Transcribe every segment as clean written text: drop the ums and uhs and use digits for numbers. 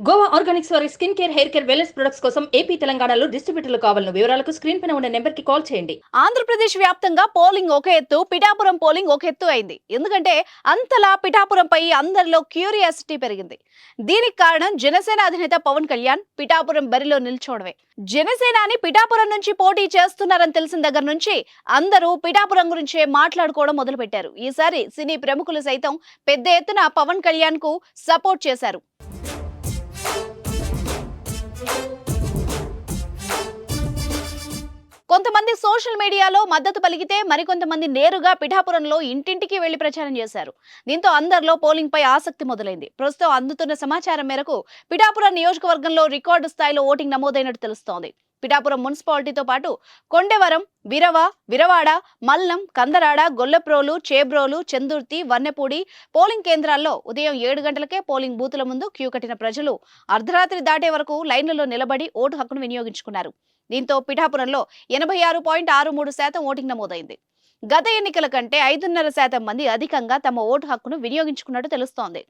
Goa Organics వారి skin care, hair care, wellness products కోసం AP, తెలంగాణలో డిస్ట్రిబ్యూటర్లు కావాలను వివరాలకు స్క్రీన్ పైన ఉన్న నెంబర్ కి కాల్ చేయండి. ఆంధ్రప్రదేశ్ వ్యాప్తంగా పోలింగ్ ఒక ఎత్తు, పిఠాపురం పోలింగ్ ఒక ఎత్తు అయింది. ఎందుకంటే అంతలా పిఠాపురంపై అందరిలో క్యూరియాసిటీ పెరిగింది. దీనికి కారణం జనసేన అధినేత పవన్ కళ్యాణ్ పిఠాపురం బరిలో నిల్చోవడమే. జనసేనాని పిఠాపురం నుంచి పోటీ చేస్తున్నారని తెలిసిన దగ్గర నుంచి అందరూ పిఠాపురం గురించే మాట్లాడుకోవడం మొదలుపెట్టారు. ఈసారి సినీ ప్రముఖులు సైతం పెద్ద ఎత్తున పవన్ కళ్యాణ్ కు సపోర్ట్ చేశారు. కొంతమంది సోషల్ మీడియాలో మద్దతు పలికితే మరికొంతమంది నేరుగా పిఠాపురంలో ఇంటింటికి వెళ్లి ప్రచారం చేశారు. దీంతో అందరిలో పోలింగ్ పై ఆసక్తి మొదలైంది. ప్రస్తుతం అందుతున్న సమాచారం మేరకు పిఠాపురం నియోజకవర్గంలో రికార్డు స్థాయిలో ఓటింగ్ నమోదైనట్టు తెలుస్తోంది. పిఠాపురం మున్సిపాలిటీతో పాటు కొండెవరం, విరవాడ, మల్లం, కందరాడ, గొల్లప్రోలు, చేబ్రోలు, చందుర్తి, వన్నెపూడి పోలింగ్ కేంద్రాల్లో ఉదయం 7 గంటలకే పోలింగ్ బూతుల ముందు క్యూ కట్టిన ప్రజలు అర్ధరాత్రి దాటే వరకు లైన్లలో నిలబడి ఓటు హక్కును వినియోగించుకున్నారు. దీంతో పిఠాపురంలో 86.63% ఓటింగ్ నమోదైంది. గత ఎన్నికల కంటే 5.5% మంది అధికంగా తమ ఓటు హక్కును వినియోగించుకున్నట్టు తెలుస్తోంది.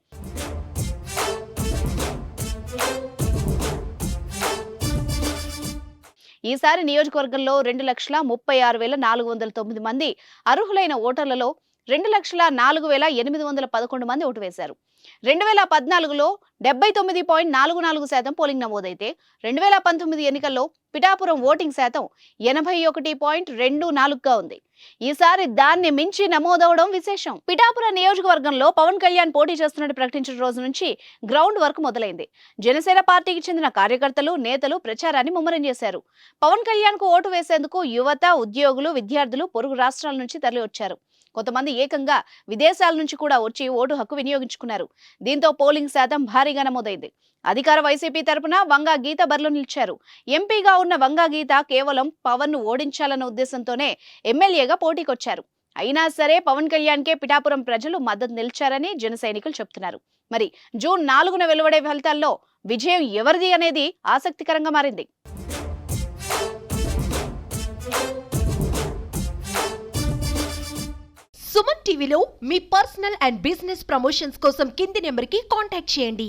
ఈసారి నియోజకవర్గంలో 2,36,409 మంది అర్హులైన ఓటర్లలో 2,04,811 మంది ఓటు వేశారు. 2014లో 79.44% పోలింగ్ నమోదైతే 2019 ఎన్నికల్లో పిఠాపురం ఓటింగ్ శాతం 81.24గా ఉంది. ఈసారి దాన్ని మించి నమోదవడం విశేషం. పిఠాపురం నియోజకవర్గంలో పవన్ కళ్యాణ్ పోటీ చేస్తున్నట్టు ప్రకటించిన రోజు నుంచి గ్రౌండ్ వర్క్ మొదలైంది. జనసేన పార్టీకి చెందిన కార్యకర్తలు, నేతలు ప్రచారాన్ని ముమ్మరం చేశారు. పవన్ కళ్యాణ్ కు ఓటు వేసేందుకు యువత, ఉద్యోగులు, విద్యార్థులు పొరుగు రాష్ట్రాల నుంచి తరలి వచ్చారు. కొంతమంది ఏకంగా విదేశాల నుంచి కూడా వచ్చి ఓటు హక్కు వినియోగించుకున్నారు. దీంతో పోలింగ్ శాతం భారీగా నమోదైంది. అధికార వైసీపీ తరపున వంగా గీత బరిలో నిలిచారు. ఎంపీగా ఉన్న వంగా గీత కేవలం పవన్ ను ఓడించాలన్న ఉద్దేశంతోనే ఎమ్మెల్యేగా పోటీకొచ్చారు. అయినా సరే పవన్ కళ్యాణ్ కే పిఠాపురం ప్రజలు మద్దతు నిలిచారని జన సైనికులు చెప్తున్నారు. మరి జూన్ 4న వెలువడే ఫలితాల్లో విజయం ఎవరిది అనేది ఆసక్తికరంగా మారింది. సుమన్ టీవీలో మీ పర్సనల్ అండ్ బిజినెస్ ప్రమోషన్స్ కోసం కింది నెంబర్కి కాంటాక్ట్ చేయండి.